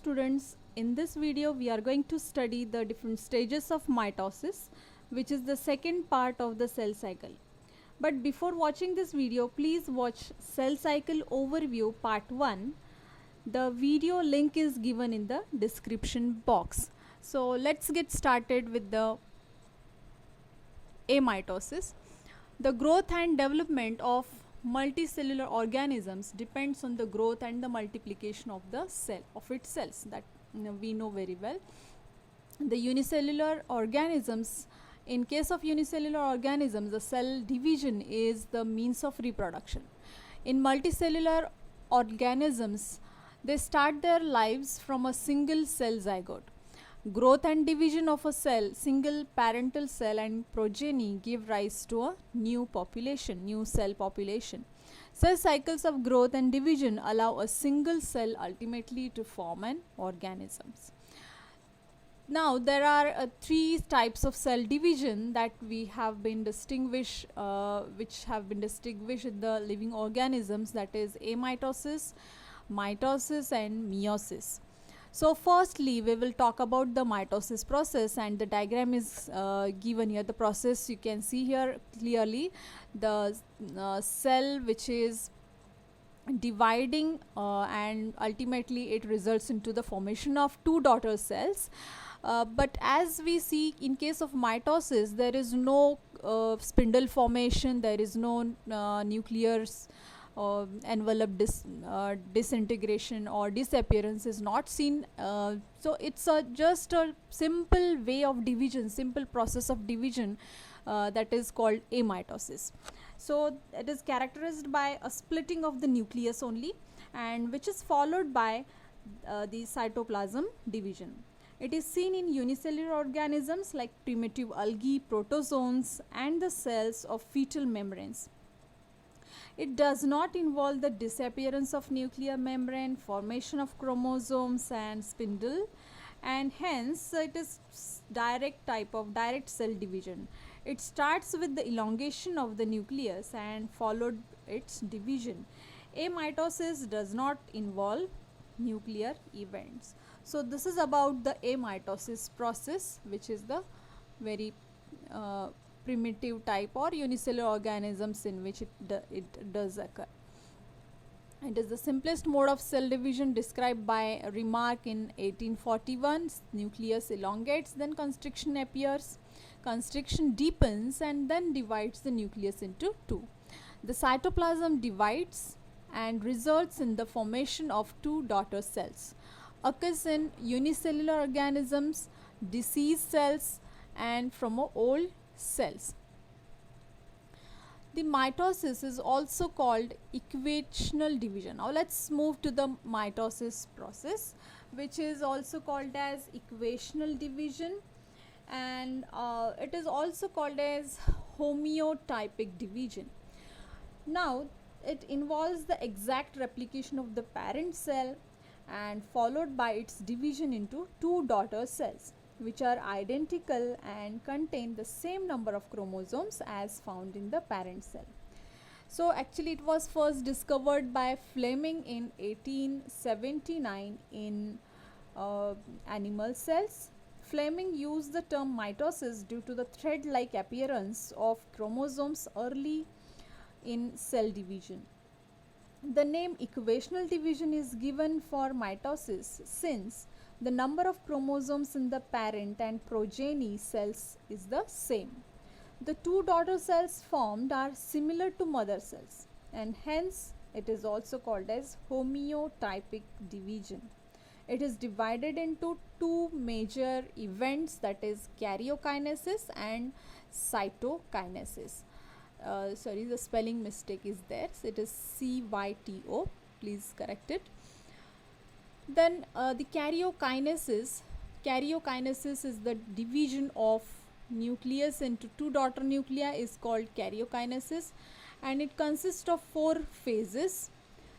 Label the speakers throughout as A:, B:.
A: students, in this video we are going to study the different stages of mitosis, which is the second part of the cell cycle. But before watching this video, please watch Cell Cycle Overview Part 1. The video link is given in the description box. So let's get started with the amitosis. The growth and development of multicellular organisms depends on the growth and the multiplication of the cell, of its cells, that we know very well. The unicellular organisms, in case of unicellular organisms, the cell division is the means of reproduction. In multicellular organisms, they start their lives from a single cell zygote. Growth and division of a cell, single parental cell and progeny give rise to a new population, new cell population. Cell cycles of growth and division allow a single cell ultimately to form an organism. Now there are three types of cell division that we have been distinguished, which have been distinguished in the living organisms, that is amitosis, mitosis and meiosis. So firstly we will talk about the mitosis process, and the diagram is given here. The process you can see here clearly, the cell which is dividing and ultimately it results into the formation of two daughter cells. But as we see, in case of mitosis, there is no spindle formation, there is no nuclear envelope disintegration or disappearance is not seen. So it's just a simple way of division, simple process of division that is called amitosis. So it is characterized by a splitting of the nucleus only, and which is followed by the cytoplasm division. It is seen in unicellular organisms like primitive algae, protozoans and the cells of fetal membranes. It does not involve the disappearance of nuclear membrane, formation of chromosomes and spindle, and hence it is direct cell division. It starts with the elongation of the nucleus and followed its division. Amitosis does not involve nuclear events. So this is about the amitosis process, which is the very primitive type or unicellular organisms in which it does occur. It is the simplest mode of cell division described by Remark in 1841. Nucleus elongates, then constriction appears. Constriction deepens and then divides the nucleus into two. The cytoplasm divides and results in the formation of two daughter cells. Occurs in unicellular organisms, diseased cells and from old cells. The mitosis is also called equational division. Now let's move to the mitosis process, which is also called as equational division, and it is also called as homeotypic division. Now it involves the exact replication of the parent cell and followed by its division into two daughter cells, which are identical and contain the same number of chromosomes as found in the parent cell. So actually it was first discovered by Fleming in 1879 in animal cells. Fleming used the term mitosis due to the thread-like appearance of chromosomes early in cell division. The name equational division is given for mitosis since the number of chromosomes in the parent and progeny cells is the same. The two daughter cells formed are similar to mother cells, and hence it is also called as homeotypic division. It is divided into two major events, that is karyokinesis and cytokinesis. Sorry, the spelling mistake is there. So it is CYTO. Please correct it. Then the karyokinesis is the division of nucleus into two daughter nuclei is called karyokinesis, and it consists of four phases.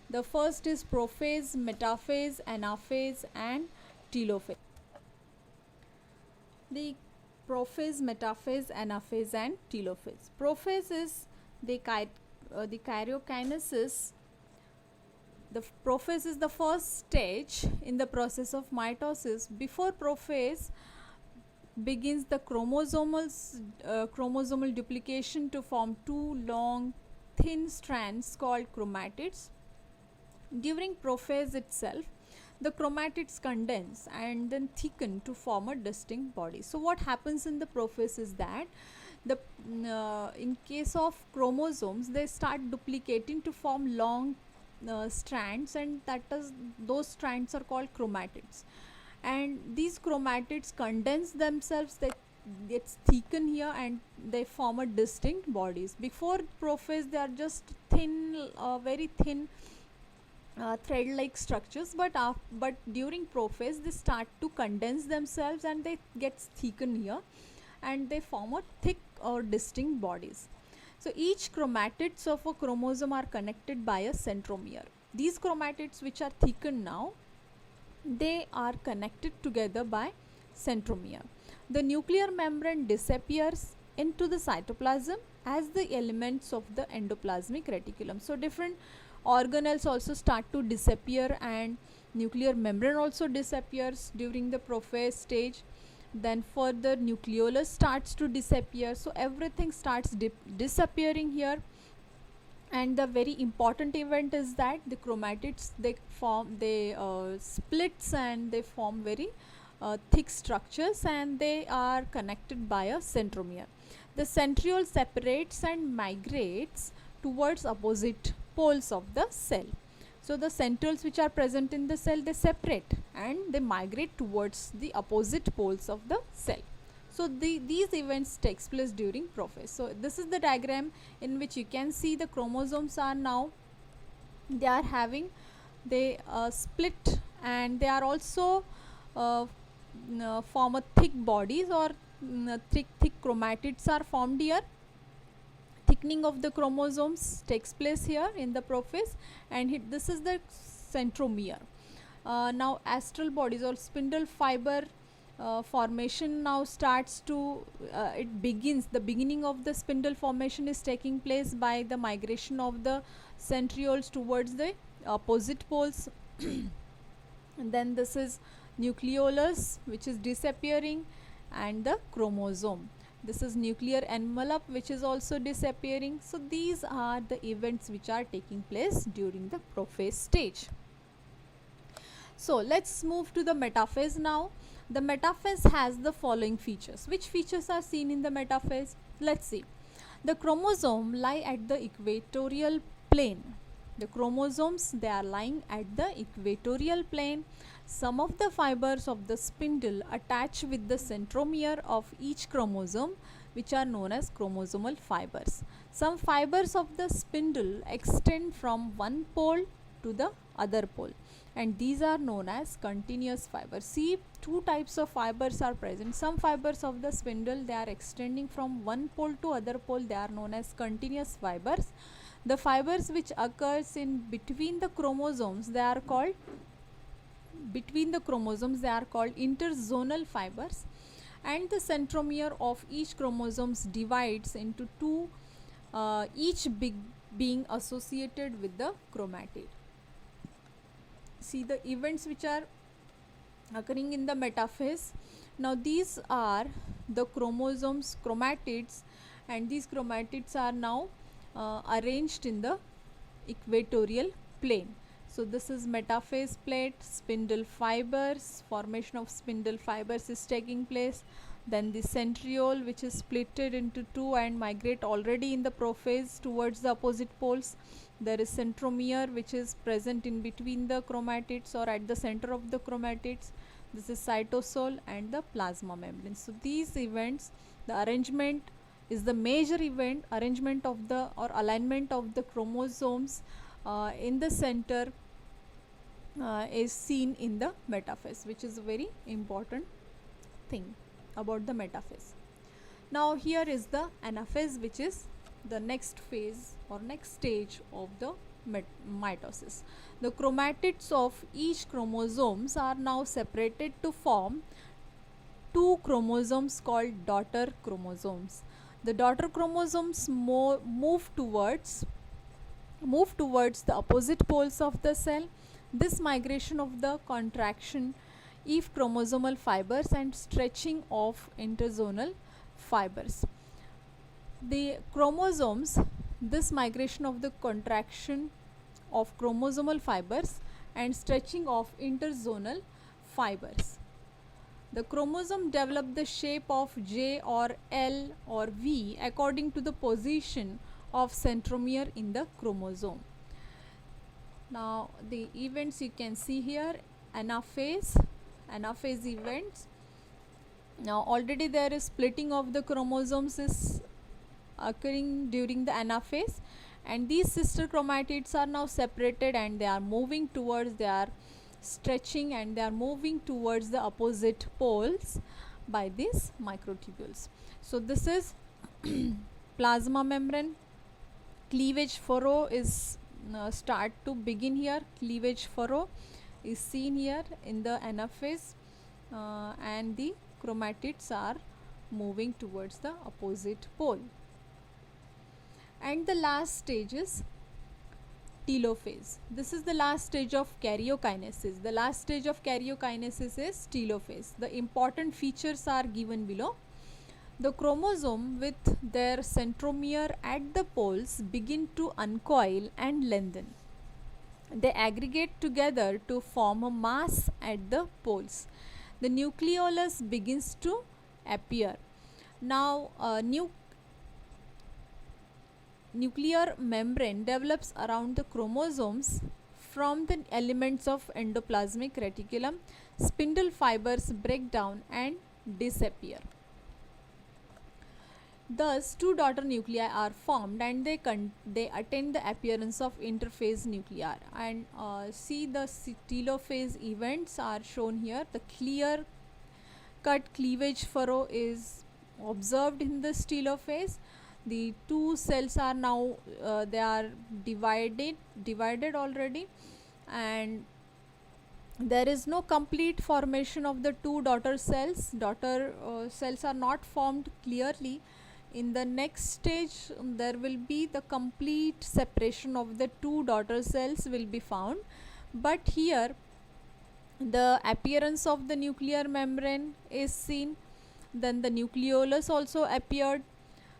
A: The first is prophase, metaphase, anaphase and telophase. The prophase, metaphase, anaphase and telophase. Prophase is the karyokinesis The prophase is the first stage in the process of mitosis. Before prophase begins the chromosomal duplication to form two long thin strands called chromatids. During prophase itself, the chromatids condense and then thicken to form a distinct body. So what happens in the prophase is that the in case of chromosomes, they start duplicating to form long strands, and those strands are called chromatids. And these chromatids condense themselves, they gets thicken here, and they form a distinct bodies. Before prophase, they are just thin, very thin thread like structures, but during prophase they start to condense themselves and they get thickened here, and they form a thick or distinct bodies. So each chromatids of a chromosome are connected by a centromere. These chromatids which are thickened now, they are connected together by centromere. The nuclear membrane disappears into the cytoplasm as the elements of the endoplasmic reticulum. So different organelles also start to disappear, and nuclear membrane also disappears during the prophase stage. Then further nucleolus starts to disappear, so everything starts disappearing here. And the very important event is that the chromatids, they splits and they form very thick structures, and they are connected by a centromere. The centriole separates and migrates towards opposite poles of the cell. So the centrioles which are present in the cell, they separate and they migrate towards the opposite poles of the cell. So these events takes place during prophase. So this is the diagram in which you can see the chromosomes are now, they split, and they are also form a thick bodies, or thick chromatids are formed here. Thickening of the chromosomes takes place here in the prophase, and this is the centromere. Now astral bodies or spindle fiber formation now starts to the beginning of the spindle formation is taking place by the migration of the centrioles towards the opposite poles. And then this is nucleolus which is disappearing, and the chromosome. This is nuclear envelope which is also disappearing. So these are the events which are taking place during the prophase stage. So let's move to the metaphase now. The metaphase has the following features. Which features are seen in the metaphase? Let's see. The chromosome lie at the equatorial plane. The chromosomes, they are lying at the equatorial plane. Some of the fibers of the spindle attach with the centromere of each chromosome, which are known as chromosomal fibers. Some fibers of the spindle extend from one pole to the other pole, and these are known as continuous fibers. See, two types of fibers are present. Some fibers of the spindle, they are extending from one pole to other pole, they are known as continuous fibers. The fibers which occurs in between the chromosomes, they are called interzonal fibers. And the centromere of each chromosomes divides into two, each being associated with the chromatid. See the events which are occurring in the metaphase. Now these are the chromosomes, chromatids, and these chromatids are now arranged in the equatorial plane. So this is metaphase plate, spindle fibers, formation of spindle fibers is taking place. Then the centriole, which is splitted into two and migrate already in the prophase towards the opposite poles. There is centromere, which is present in between the chromatids or at the center of the chromatids. This is cytosol and the plasma membrane. So these events, the arrangement is the major event, arrangement of the or alignment of the chromosomes in the center is seen in the metaphase, which is a very important thing about the metaphase. Now here is the anaphase, which is the next phase or next stage of the mitosis. The chromatids of each chromosomes are now separated to form two chromosomes called daughter chromosomes. The daughter chromosomes move towards move towards the opposite poles of the cell. This migration of the contraction of chromosomal fibers and stretching of interzonal fibers. The chromosomes, this migration of the contraction of chromosomal fibers and stretching of interzonal fibers. The chromosome develop the shape of J or L or V according to the position of centromere in the chromosome. Now the events you can see here, anaphase events. Now already there is splitting of the chromosomes is occurring during the anaphase, and these sister chromatids are now separated and they are moving towards, they are stretching and they are moving towards the opposite poles by these microtubules. So this is plasma membrane. Cleavage furrow is start to begin here. Cleavage furrow is seen here in the anaphase, and the chromatids are moving towards the opposite pole. And the last stage is telophase. This is the last stage of karyokinesis. The last stage of karyokinesis is telophase. The important features are given below. The chromosome with their centromere at the poles begin to uncoil and lengthen. They aggregate together to form a mass at the poles. The nucleolus begins to appear. Now nuclear membrane develops around the chromosomes from the elements of endoplasmic reticulum. Spindle fibers break down and disappear. Thus, two daughter nuclei are formed and they attain the appearance of interphase nuclei. And see the telophase events are shown here. The clear cut cleavage furrow is observed in this telophase. The two cells are now they are divided already, and there is no complete formation of the two daughter cells. Daughter cells are not formed clearly. In the next stage there will be the complete separation of the two daughter cells will be found, but here the appearance of the nuclear membrane is seen. Then the nucleolus also appeared.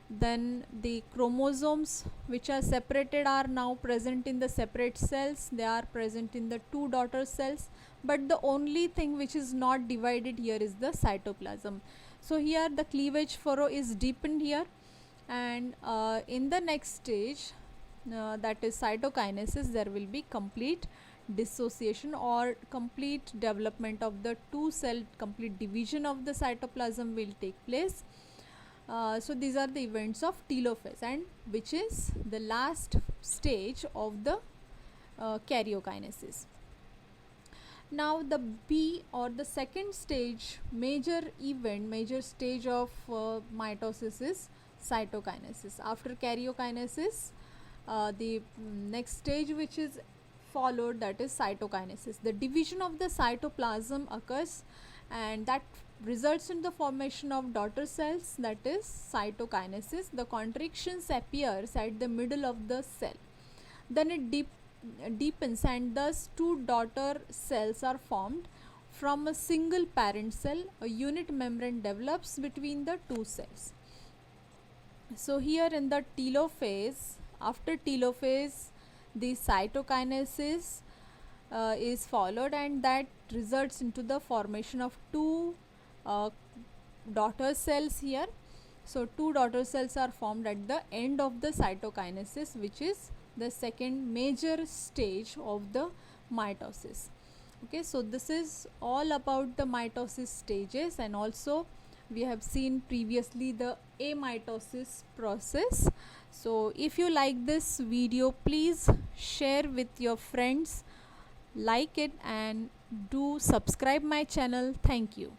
A: Then the chromosomes which are separated are now present in the separate cells. They are present in the two daughter cells, but the only thing which is not divided here is the cytoplasm. So here the cleavage furrow is deepened here, and in the next stage, that is cytokinesis, there will be complete dissociation or complete development of the two cell, complete division of the cytoplasm will take place. So these are the events of telophase, and which is the last stage of the karyokinesis. Now the B, or the second stage, major stage of mitosis is cytokinesis. After karyokinesis, the next stage which is followed, that is cytokinesis. The division of the cytoplasm occurs, and that results in the formation of daughter cells, that is cytokinesis. The contractions appears at the middle of the cell. Then it deepens, and thus two daughter cells are formed from a single parent cell. A unit membrane develops between the two cells. So here in the telophase, after telophase, the cytokinesis is followed, and that results into the formation of two daughter cells here. So two daughter cells are formed at the end of the cytokinesis, which is the second major stage of the mitosis. Okay, so this is all about the mitosis stages, and also we have seen previously the amitosis process. So if you like this video, please share with your friends, like it, and do subscribe my channel. Thank you.